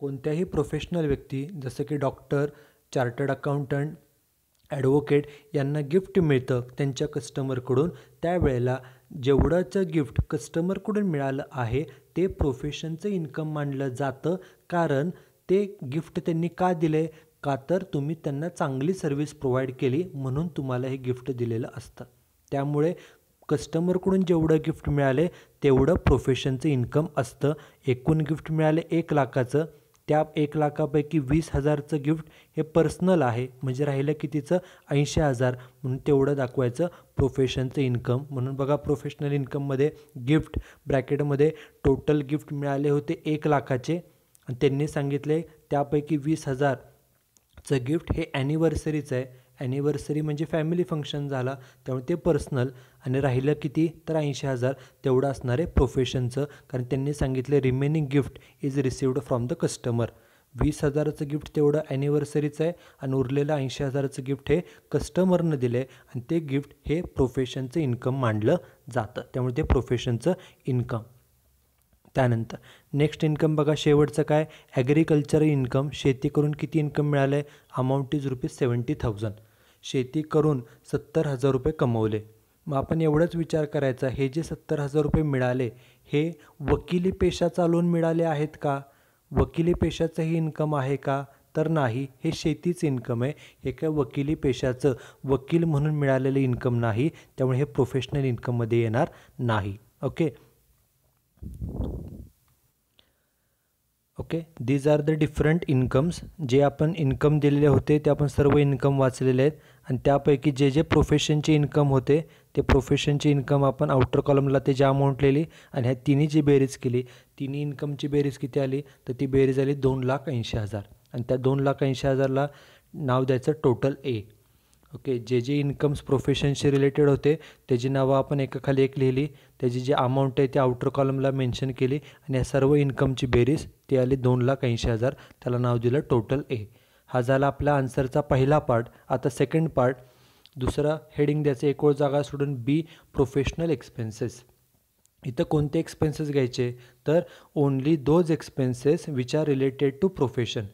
S1: कोणत्याही professional व्यक्ती जसं की doctor, chartered accountant, advocate यांना gift मिळतं त्यांच्या कस्टमरकडून, त्यावेळेला जेवढंचं गिफ्ट कस्टमरकडून मिळालं आहे ते प्रोफेशनचं इन्कम मानलं जातं. कारण ते गिफ्ट त्यांनी का दिले, का तर तुम्ही त्यांना चांगली सर्व्हिस प्रोव्हाइड केली म्हणून तुम्हाला हे गिफ्ट दिलेलं असतं. त्यामुळे कस्टमरकडून जेवढं गिफ्ट मिळाले तेवढं प्रोफेशनचं इन्कम असतं. एकूण गिफ्ट मिळाले 1 लाखाचं, त्या 1 लाखापैकी 20,000चं गिफ्ट हे पर्सनल आहे, म्हणजे राहिलं कितीचं 80,000, म्हणून तेवढं दाखवायचं प्रोफेशनचं इन्कम. म्हणून बघा प्रोफेशनल इन्कममध्ये गिफ्ट ब्रॅकेटमध्ये टोटल गिफ्ट मिळाले होते 1 लाखाचे आणि त्यांनी सांगितले त्यापैकी 20,000चं गिफ्ट हे ॲनिव्हर्सरीचं आहे. ॲनिव्हर्सरी म्हणजे फॅमिली फंक्शन झाला त्यामुळे ते पर्सनल, आणि राहिलं किती तर 80,000 तेवढं असणार आहे प्रोफेशनचं. कारण त्यांनी सांगितले remaining gift is received from the customer. 20,000चं गिफ्ट तेवढं ॲनिव्हर्सरीचं आहे आणि उरलेलं 80,000चं गिफ्ट हे कस्टमरनं दिलं आहे आणि ते गिफ्ट हे प्रोफेशनचं इन्कम मानलं जातं. त्यामुळे ते प्रोफेशनचं इन्कम. त्यानंतर नेक्स्ट इन्कम बघा शेवटचं काय, ॲग्रिकल्चर इन्कम. शेती करून किती इन्कम मिळालं आहे, अमाऊंट इज ₹70,000. शेती करून 70,000 रुपये कमवले. मग आपण एवढंच विचार करायचा, हे जे 70,000 रुपये मिळाले हे वकिली पेशा चालवून मिळाले आहेत का, वकिली पेशाचंही इन्कम आहे का, तर नाही, हे शेतीचं इन्कम आहे. हे काय वकिली पेशाचं वकील म्हणून मिळालेलं इन्कम नाही, त्यामुळे हे प्रोफेशनल इन्कममध्ये येणार नाही. Okay, these are the different incomes. जे आपण इन्कम दिलेले होते ते आपण सर्व इन्कम वाचलेले आहेत आणि त्यापैकी जे जे प्रोफेशनचे इन्कम होते ते प्रोफेशनचे इन्कम आपण आउटर कॉलमला ते जे अमाऊंट लिहिली आणि ह्या तिन्ही जी बेरीज केली, तिन्ही इन्कमची बेरीज किती आली तर ती बेरीज आली 2,80,000 आणि त्या 2,80,000ला नाव द्यायचं टोटल ए. ओके, जे जे इन्कम्स प्रोफेशनशी रिलेटेड होते त्याची नावं आपण एकाखाली एक लिहिली, त्याची जी अमाऊंट आहे ती आउटर कॉलमला मेन्शन केली आणि या सर्व इन्कमची बेरीज ती आली 2,80,000, त्याला नाव दिलं टोटल ए. हा झाला आपला आन्सरचा पहिला पार्ट. आता सेकंड पार्ट, दुसरा हेडिंग द्यायचं एक ओळ जागा सोडून बी प्रोफेशनल एक्सपेन्सेस. इथं कोणते एक्सपेन्सेस घ्यायचे तर only those expenses which are related to profession.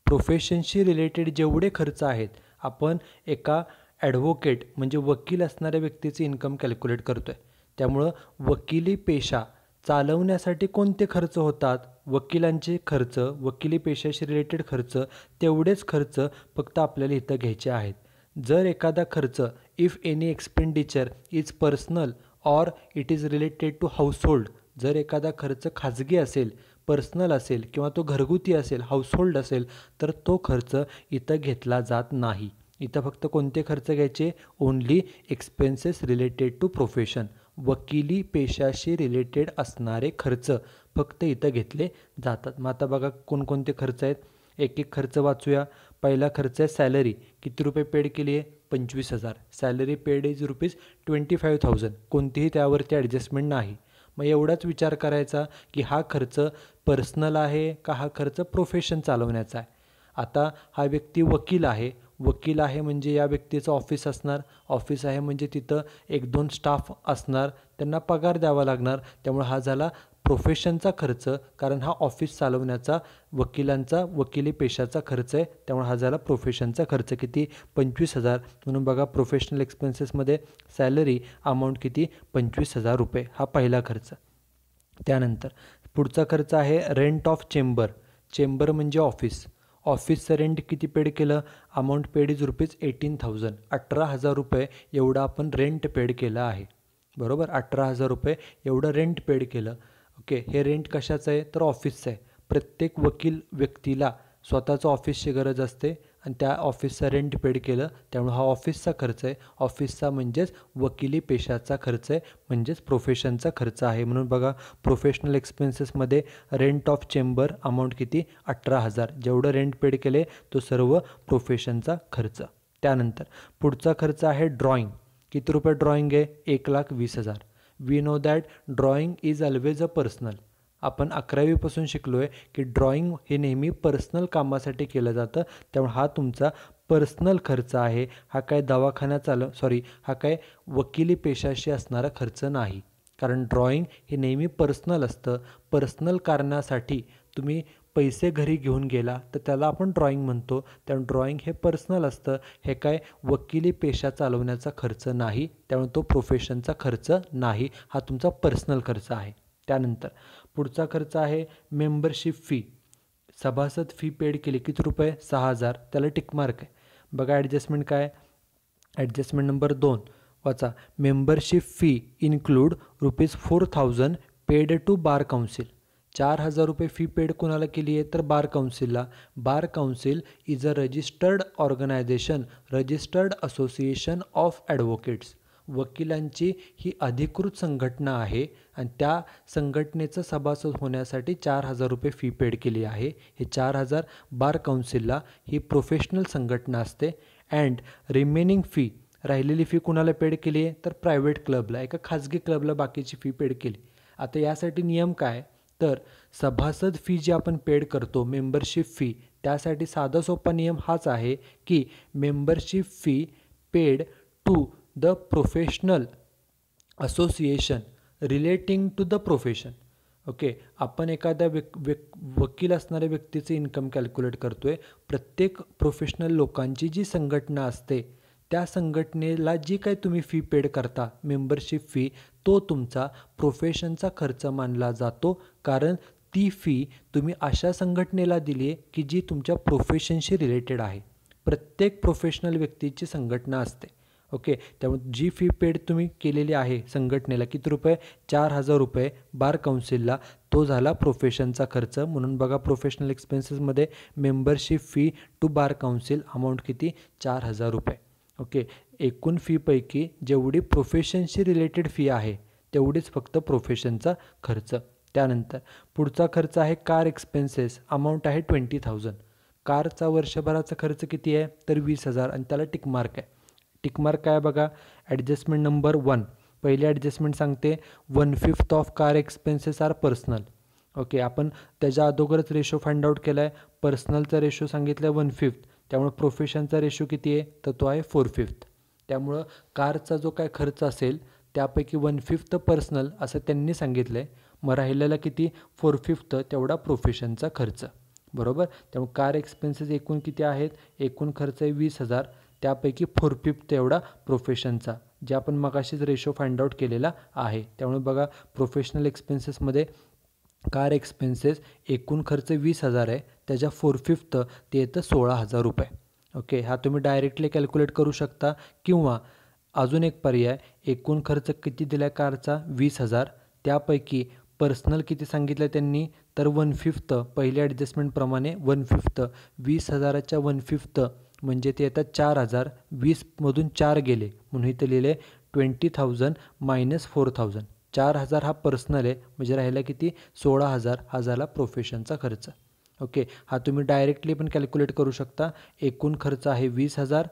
S1: प्रोफेशनशी रिलेटेड जेवढे खर्च आहेत, आपण एका ॲडव्होकेट म्हणजे वकील असणाऱ्या व्यक्तीचे इन्कम कॅल्क्युलेट करतो आहे, त्यामुळं वकिली पेशा चालवण्यासाठी कोणते खर्च होतात, वकिलांचे खर्च, वकिली पेशाशी रिलेटेड खर्च, तेवढेच खर्च फक्त आपल्याला इथं घ्यायचे आहेत. जर एखादा खर्च if any expenditure is personal or it is related to household, जर एखादा खर्च खाजगी असेल, पर्सनल असेल किंवा तो घरगुती असेल, हाऊसहोल्ड असेल, तर तो खर्च इथं घेतला जात नाही. इथं फक्त कोणते खर्च घ्यायचे, only expenses related to profession, वकिली पेशाशी रिलेटेड असणारे खर्च फक्त इथं घेतले जातात. मग आता बघा कोणकोणते खर्च आहेत, एक एक खर्च वाचूया. पहिला खर्च आहे सॅलरी. किती रुपये पेड केली आहे, 25,000. Salary paid is ₹25,000. कोणतीही त्यावरती ॲडजस्टमेंट नाही. मग एवढाच विचार करायचा की हा खर्च पर्सनल आहे का हा खर्च प्रोफेशन चालवण्याचा आहे. आता हा व्यक्ती वकील आहे, वकील आहे म्हणजे या व्यक्तीचं ऑफिस असणार, ऑफिस आहे म्हणजे तिथं 1-2 स्टाफ असणार, त्यांना पगार द्यावा लागणार, त्यामुळे हा झाला प्रोफेशनचा खर्च. कारण हा ऑफिस चालवण्याचा वकिलांचा वकिली पेशाचा खर्च आहे, त्यामुळे हा झाला प्रोफेशनचा खर्च. किती 25,000. म्हणून बघा प्रोफेशनल एक्सपेन्सेसमध्ये सॅलरी अमाऊंट किती 25,000 रुपये, हा पहिला खर्च. त्यानंतर पुढचा खर्च आहे रेंट ऑफ चेंबर. चेंबर म्हणजे ऑफिस, ऑफिसचं रेंट किती पेड केलं, अमाऊंट पेड इज ₹18,000. 18,000 रुपये एवढं आपण रेंट पेड केलं आहे. बरोबर. 18,000 रुपये एवढं रेंट पेड केलं. ओके, हे रेंट कशाचं आहे तर ऑफिसचं आहे. प्रत्येक वकील व्यक्तीला स्वतःचं ऑफिसची गरज असते आणि त्या ऑफिसचा रेंट पेड केलं, त्यामुळे हा ऑफिसचा खर्च आहे. ऑफिसचा म्हणजेच वकिली पेशाचा खर्च आहे, म्हणजेच प्रोफेशनचा खर्च आहे. म्हणून बघा, प्रोफेशनल एक्सपेन्सेसमध्ये रेंट ऑफ चेंबर अमाऊंट किती 18,000. जेवढं रेंट पेड केले तो सर्व प्रोफेशनचा खर्च. त्यानंतर पुढचा खर्च आहे ड्रॉइंग. किती रुपये ड्रॉइंग आहे 1,20,000. We know that drawing is always a personal. आपण 11वीपासून शिकलो आहे की ड्रॉइंग हे नेहमी पर्सनल कामासाठी केलं जातं, त्यामुळे हा तुमचा पर्सनल खर्च आहे. हा काय दवाखान्यात हा काय वकिली पेशाशी असणारा खर्च नाही, कारण ड्रॉइंग हे नेहमी पर्सनल असतं. पर्सनल कारणासाठी तुम्ही पैसे घरी घेऊन गेला तर त्याला आपण ड्रॉइंग म्हणतो. त्यामुळे ड्रॉइंग हे पर्सनल असतं. हे काय वकिली पेशा चालवण्याचा खर्च नाही, त्यामुळे तो प्रोफेशनचा खर्च नाही. हा तुमचा पर्सनल खर्च आहे. त्यानंतर पुढचा खर्च आहे मेंबरशिप फी. सभासद फी पेड केली किती रुपये 6,000. त्याला टिकमार्क आहे. बघा ॲडजस्टमेंट काय, ॲडजस्टमेंट नंबर 2 वाचा. Membership fee include ₹4,000 paid to bar council. 4,000 रुपये फी पेड कोणाला केली आहे तर बार काउन्सिलला. Bar council is a registered organisation, registered association of advocates. वकिलांची ही अधिकृत संघटना आहे आणि त्या संघटनेचं सभासद होण्यासाठी 4,000 रुपये फी पेड केली आहे. हे 4,000 बार काउन्सिलला, ही प्रोफेशनल संघटना असते. अँड रिमेनिंग फी, राहिलेली फी कुणाला पेड केली आहे तर प्रायव्हेट क्लबला, एका खाजगी क्लबला बाकीची फी पेड केली. आता यासाठी नियम काय तर सभासद फी जी आपण पेड करतो मेंबरशिप फी, त्यासाठी साधा सोपा नियम हाच आहे की membership fee paid to the professional association relating to the profession. Okay, आपण एखाद्या वकील असणाऱ्या व्यक्तीचे इन्कम कॅल्क्युलेट करतो आहे. प्रत्येक प्रोफेशनल लोकांची जी संघटना असते त्या संघटनेला जी काही तुम्ही फी पेड करता मेंबरशिप फी, तो तुमचा प्रोफेशनचा खर्च मानला जातो, कारण ती फी तुम्ही अशा संघटनेला दिली आहे की जी तुमच्या प्रोफेशनशी रिलेटेड आहे. प्रत्येक प्रोफेशनल व्यक्तीची संघटना असते. ओके, त्यामुळे जी फी पेड तुम्ही केलेली आहे संघटनेला किती रुपये 4,000 रुपये बार काउन्सिलला, तो झाला प्रोफेशनचा खर्च. म्हणून बघा प्रोफेशनल एक्सपेन्सेसमध्ये membership fee to bar council amount किती 4,000 रुपये. ओके, एकूण फीपैकी जेवढी प्रोफेशनशी रिलेटेड फी आहे तेवढीच फक्त प्रोफेशनचा खर्च. त्यानंतर पुढचा खर्च आहे कार एक्सपेन्सेस. अमाऊंट आहे 20,000. कारचा वर्षभराचा खर्च किती आहे तर 20,000 आणि त्याला टिकमार्क आहे. टिकमार्क काय बघा, ॲडजस्टमेंट नंबर 1. पहिली ॲडजस्टमेंट सांगते 1/5 of car expenses are personal. Okay, आपण त्याच्या अगोदरच रेशो फाइंड आउट केला आहे. पर्सनलचा रेशो सांगितला आहे 1/5, त्यामुळे प्रोफेशनचा रेशो किती आहे तर तो आहे 4/5. त्यामुळं कारचा जो काय खर्च असेल त्यापैकी 1/5 पर्सनल असं त्यांनी सांगितलं आहे. मग राहिलेला किती 4/5 तेवढा प्रोफेशनचा खर्च. बरोबर. त्यामुळे कार एक्सपेन्सेस एकूण किती आहेत, एकूण खर्च आहे 20,000, त्यापैकी 4/5 एवढा प्रोफेशनचा, जे आपण मगाशीच रेशो फाइंड आउट केलेला आहे. त्यामुळे बघा प्रोफेशनल एक्सपेन्सेसमध्ये कार एक्सपेन्सेस एकूण खर्च 20,000 आहे, त्याच्या 4/5 ते येतं 16,000 रुपये. ओके, हा तुम्ही डायरेक्टली कॅल्क्युलेट करू शकता किंवा अजून एक पर्याय, एकूण खर्च किती दिला कारचा 20,000, त्यापैकी पर्सनल किती सांगितलं त्यांनी तर 1/5. पहिल्या ॲडजस्टमेंटप्रमाणे 1/5, 20,000च्या 1/5 म्हणजे ते येतात 4,000. 20मधून 4 गेले म्हणून इथं लिहिले 20,000 मायनस 4,000. 4,000 हा पर्सनल आहे, म्हणजे राहिला किती 16,000. हा झाला प्रोफेशनचा खर्च. ओके, हा तुम्ही डायरेक्टली पण कॅल्क्युलेट करू शकता. एकूण खर्च आहे 20,000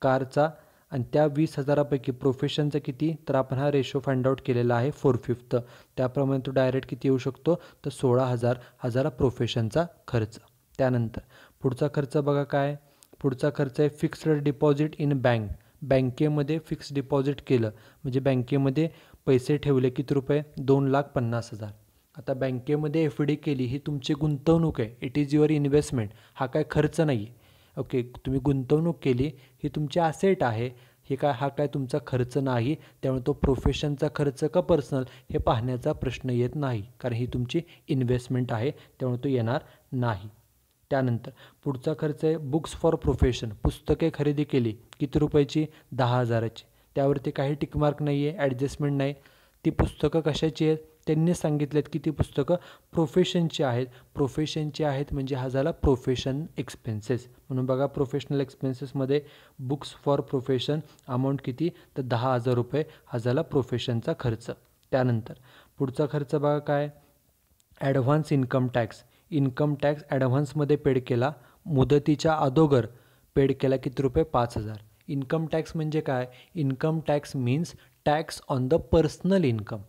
S1: कारचा आणि त्या 20,000पैकी प्रोफेशनचं किती तर आपण हा रेशो फाइंड आउट केलेला आहे 4/5. त्याप्रमाणे तो डायरेक्ट किती येऊ शकतो तर 16,000 हा झाला प्रोफेशनचा खर्च. त्यानंतर पुढचा खर्च बघा काय, पुढचा खर्च आहे फिक्स्ड डिपॉझिट इन बँक. बँकेमध्ये फिक्स डिपॉझिट केलं म्हणजे बँकेमध्ये पैसे ठेवले किती रुपये 2,50,000. आता बँकेमध्ये FD केली ही तुमची गुंतवणूक आहे, इट इज युअर इन्व्हेस्टमेंट. हा काय खर्च नाही आहे. ओके, तुम्ही गुंतवणूक केली ही तुमची ॲसेट आहे, हा काय तुमचा खर्च नाही. त्यामुळे तो प्रोफेशनचा खर्च का पर्सनल हे पाहण्याचा प्रश्न येत नाही, कारण ही तुमची इन्व्हेस्टमेंट आहे, त्यामुळे तो येणार नाही. त्यानंतर पुढचा खर्च आहे बुक्स फॉर प्रोफेशन. पुस्तके खरेदी केली किती रुपयाची 10,000ची. त्यावरती काही टिकमार्क नाही आहे, ॲडजस्टमेंट नाही. ती पुस्तकं कशाची आहेत त्यांनी सांगितलेत की ती पुस्तकं प्रोफेशनची आहेत. प्रोफेशनची आहेत म्हणजे हा झाला प्रोफेशन एक्सपेन्सेस. म्हणून बघा प्रोफेशनल एक्सपेन्सेसमध्ये बुक्स फॉर प्रोफेशन अमाऊंट किती तर 10,000 रुपये हा झाला प्रोफेशनचा खर्च. त्यानंतर पुढचा खर्च बघा काय, advance income tax. Income tax ॲडव्हान्समध्ये पेड केला, मुदतीच्या अगोदर पेड केला किती रुपये 5,000. इन्कम टॅक्स म्हणजे काय, income tax means tax on the personal income.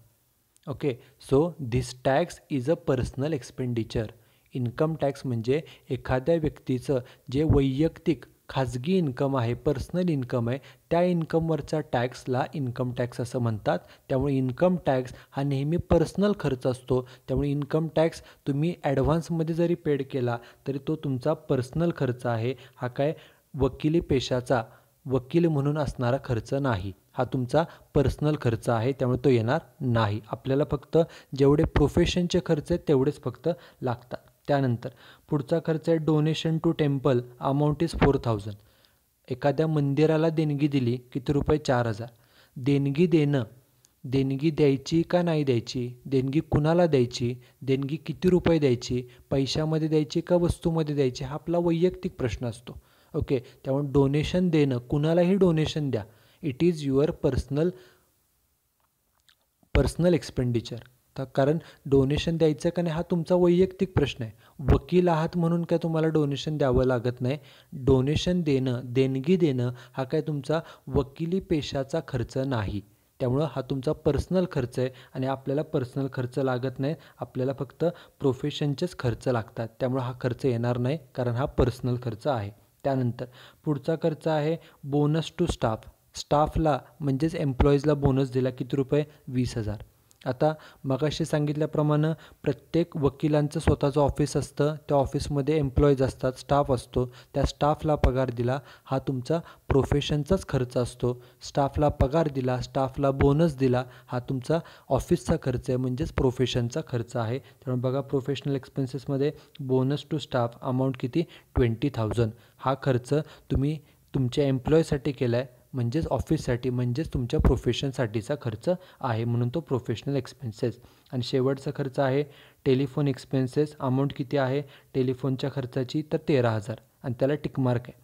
S1: Okay, so this tax is a personal expenditure. Income tax म्हणजे एखाद्या व्यक्तीचं जे वैयक्तिक खाजगी इन्कम आहे, पर्सनल इन्कम आहे, त्या इन्कमवरचा टॅक्सला इन्कम टॅक्स असं म्हणतात. त्यामुळे इन्कम टॅक्स हा नेहमी पर्सनल खर्च असतो. त्यामुळे इन्कम टॅक्स तुम्ही ॲडव्हान्समध्ये जरी पेड केला तरी तो तुमचा पर्सनल खर्च आहे. हा काय वकिली पेशाचा वकील म्हणून असणारा खर्च नाही, हा तुमचा पर्सनल खर्च आहे. त्यामुळे तो येणार नाही. आपल्याला फक्त जेवढे प्रोफेशनचे खर्च आहेत तेवढेच फक्त लागतात. त्यानंतर पुढचा खर्च आहे donation to temple, amount is 4,000. एखाद्या मंदिराला देणगी दिली किती रुपये 4,000. देणगी देणं, देणगी द्यायची का नाही द्यायची, देणगी कुणाला द्यायची, देणगी किती रुपये द्यायची, पैशामध्ये द्यायची का वस्तूमध्ये द्यायची, हा आपला वैयक्तिक प्रश्न असतो. ओके, त्यामुळे डोनेशन देणं, कुणालाही डोनेशन द्या, it is your personal expenditure. तर कारण डोनेशन द्यायचं का नाही हा तुमचा वैयक्तिक प्रश्न आहे. वकील आहात म्हणून काय तुम्हाला डोनेशन द्यावं लागत नाही. डोनेशन देणं, देणगी देणं हा काय तुमचा वकिली पेशाचा खर्च नाही. त्यामुळं हा तुमचा पर्सनल खर्च आहे आणि आपल्याला पर्सनल खर्च लागत नाही, आपल्याला फक्त प्रोफेशनचेच खर्च लागतात. त्यामुळं हा खर्च येणार नाही कारण हा पर्सनल खर्च आहे. त्यानंतर पुढचा खर्च आहे बोनस टू स्टाफ. स्टाफला म्हणजेच एम्प्लॉईजला बोनस दिला किती रुपये 20,000. आता मगाशी सांगितल्याप्रमाणे प्रत्येक वकिलांचं स्वतःचं ऑफिस असतं, त्या ऑफिसमध्ये एम्प्लॉईज असतात, स्टाफ असतो. त्या स्टाफला पगार दिला हा तुमचा प्रोफेशनचाच खर्च असतो. स्टाफला पगार दिला, स्टाफला बोनस दिला हा तुमचा ऑफिसचा खर्च आहे म्हणजेच प्रोफेशनचा खर्च आहे. त्यामुळे बघा प्रोफेशनल एक्सपेन्सेसमध्ये बोनस टू स्टाफ अमाऊंट किती 20,000. हा खर्च तुम्ही तुमच्या एम्प्लॉयसाठी केला आहे म्हणजेच ऑफिससाठी म्हणजेच तुमच्या प्रोफेशनसाठीचा खर्च आहे, म्हणून तो प्रोफेशनल एक्सपेन्सेस. आणि शेवटचा खर्च आहे टेलिफोन एक्सपेन्सेस. अमाऊंट किती आहे टेलिफोनच्या खर्चाची तर 13,000 आणि त्याला टिकमार्क आहे.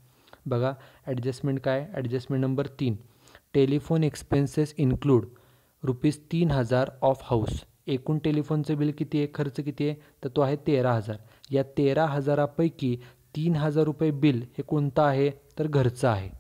S1: बघा ॲडजस्टमेंट काय, adjustment number 3, telephone expenses include ₹3,000 of house. एकूण टेलिफोनचं बिल किती आहे, खर्च किती आहे तर तो आहे 13,000. या 13,000पैकी 3,000 रुपये बिल हे कोणतं आहे तर घरचं आहे.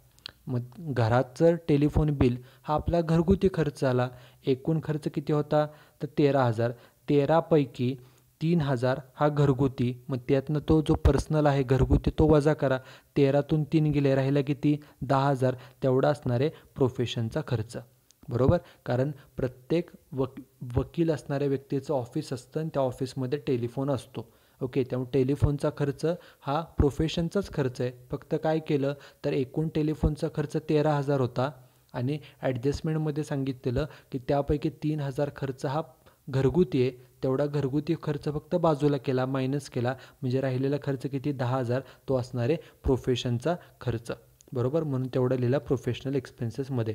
S1: मग घराचं टेलिफोन बिल हा आपला घरगुती खर्च झाला. एकूण खर्च किती होता तर 13,000. 13पैकी 3,000 हा घरगुती, मग त्यातनं तो जो पर्सनल आहे घरगुती तो वजा करा. 13तून 3 गेले, राहिला किती 10,000. तेवढा असणारे प्रोफेशनचा खर्च. बरोबर, कारण प्रत्येक वकील असणाऱ्या व्यक्तीचं ऑफिस असतं आणि त्या ऑफिसमध्ये टेलिफोन असतो. ओके, त्यामुळे टेलिफोनचा खर्च हा प्रोफेशनचाच खर्च आहे. फक्त काय केलं तर एकूण टेलिफोनचा खर्च 13,000 होता आणि ॲडजस्टमेंटमध्ये सांगितलेलं की त्यापैकी 3,000 खर्च हा घरगुती आहे. तेवढा घरगुती खर्च फक्त बाजूला केला, मायनस केला, म्हणजे राहिलेला खर्च किती 10,000 तो असणारे प्रोफेशनचा खर्च. बरोबर, म्हणून तेवढं लिहिला प्रोफेशनल एक्सपेन्सेसमध्ये.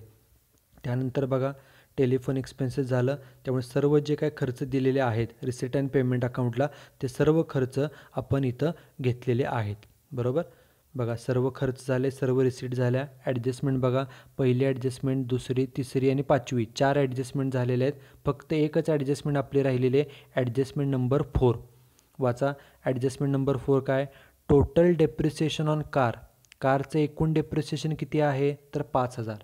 S1: त्यानंतर बघा टेलिफोन एक्सपेन्सेस झालं. त्यामुळे सर्व जे काय खर्च दिलेले आहेत रिसिट अँड पेमेंट अकाउंटला ते सर्व खर्च आपण इथं घेतलेले आहेत. बरोबर, बघा सर्व खर्च झाले, सर्व रिसिट झाल्या. ॲडजस्टमेंट बघा, पहिली ॲडजस्टमेंट, दुसरी, तिसरी आणि पाचवी 4 ॲडजस्टमेंट झालेले आहेत. फक्त एकच ॲडजस्टमेंट आपली राहिलेली आहे, ॲडजस्टमेंट नंबर 4. वाचा ॲडजस्टमेंट नंबर 4 काय, टोटल डेप्रिसिएशन ऑन कार. कारचं एकूण डेप्रिसिएशन किती आहे तर 5,000.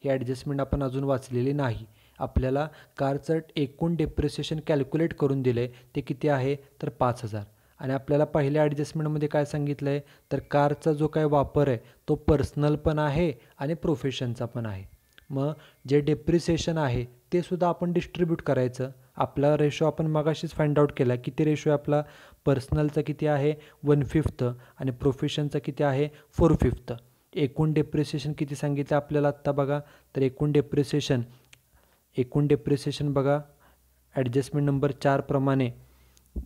S1: ही ॲडजस्टमेंट आपण अजून वाचलेली नाही. आपल्याला कारचं एकूण डेप्रिसिएशन कॅल्क्युलेट करून दिलं आहे, ते किती आहे तर 5,000. आणि आपल्याला पहिल्या ॲडजस्टमेंटमध्ये काय सांगितलं आहे तर कारचा जो काय वापर आहे तो पर्सनल पण आहे आणि प्रोफेशनचा पण आहे. मग जे डेप्रिसिएशन आहे ते सुद्धा आपण डिस्ट्रीब्यूट करायचं. आपला रेशो आपण मगाशीच फाइंड आउट केला. किती रेशो आहे आपला, पर्सनलचा किती आहे 1/5 आणि प्रोफेशनचा किती आहे 4/5. एकूण डेप्रिसिएशन किती सांगितलं आपल्याला आत्ता बघा, तर एकूण डेप्रिसिएशन बघा ॲडजस्टमेंट नंबर 4 प्रमाणे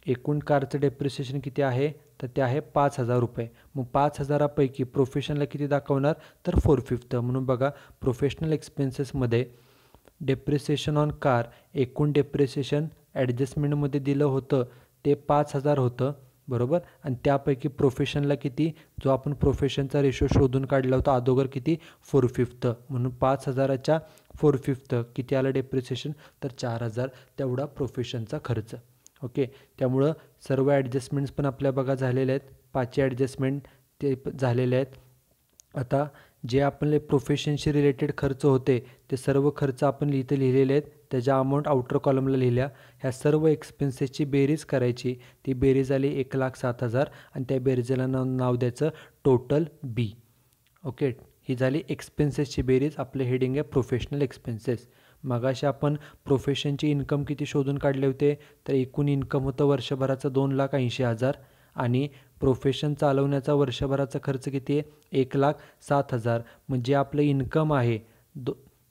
S1: एकूण कारचं डेप्रिसिएशन किती आहे तर ते आहे 5,000 रुपये. मग 5,000पैकी प्रोफेशनला किती दाखवणार तर 4/5. म्हणून बघा प्रोफेशनल एक्सपेन्सेसमध्ये डेप्रिसिएशन ऑन कार एकूण डेप्रिसिएशन ॲडजस्टमेंटमध्ये दिलं होतं ते 5,000 होतं बरोबर. आणि त्यापैकी प्रोफेशनला किती जो आपण प्रोफेशनचा रेशो शोधून काढला होता अगोदर किती 4/5. म्हणून 5,000च्या 4/5 किती आलं डेप्रिसिएशन तर 4,000 तेवढा प्रोफेशनचा खर्च. ओके. त्यामुळं सर्व ॲडजस्टमेंट्स पण आपल्या बघा झालेले आहेत. 5 ॲडजस्टमेंट ते झालेले आहेत. आता जे आपले प्रोफेशनशी रिलेटेड खर्च होते ते सर्व खर्च आपण इथे लिहिलेले आहेत. त्याच्या अमाऊंट आउटर कॉलमला लिहिल्या. ह्या सर्व एक्सपेन्सेसची बेरीज करायची. ती बेरीज आली 1,07,000 आणि त्या बेरीजला नाव द्यायचं टोटल बी. ओके. ही झाली एक्सपेन्सेसची बेरीज. आपले हेडिंग आहे प्रोफेशनल एक्सपेन्सेस. मगाशी आपण प्रोफेशनची इन्कम किती शोधून काढले होते तर एकूण इन्कम होतं वर्षभराचं 2,80,000 आणि प्रोफेशन चालवण्याचा वर्षभराचा खर्च किती आहे 1,07,000. म्हणजे आपलं इन्कम आहे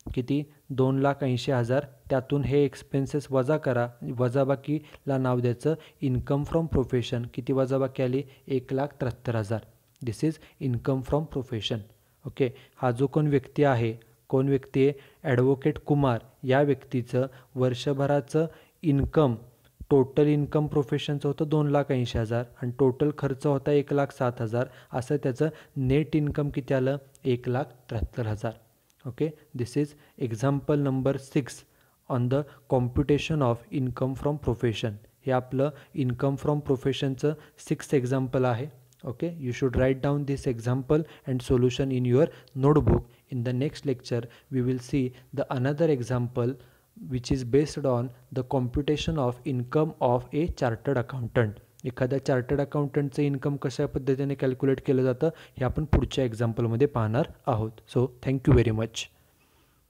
S1: किती 2,80,000. त्यातून हे एक्सपेन्सेस वजा करा. वजाबाकीला नाव द्यायचं इन्कम फ्रॉम प्रोफेशन. किती वजाबाकी आली 1,73,000. This is income from profession. Okay. हा जो कोण व्यक्ती आहे ॲडव्होकेट कुमार या व्यक्तीचं वर्षभराचं इन्कम टोटल इन्कम प्रोफेशनचं होतं 2,80,000 आणि टोटल खर्च होता 1,07,000. असं त्याचं नेट इन्कम किती आलं 1,73,000. Okay. This is example number 6 on the computation of income from profession. हे आपलं इन्कम फ्रॉम प्रोफेशनचं 6th एक्झाम्पल आहे. Okay, you should write down this example and solution in your notebook. In the next lecture we will see the another example which is based on the computation of income of a chartered accountant. एखाद्या chartered अकाउंटंटचं income कशा पद्धतीने calculate केलं जातं हे आपण पुढच्या एक्झाम्पलमध्ये पाहणार आहोत. So thank you very much.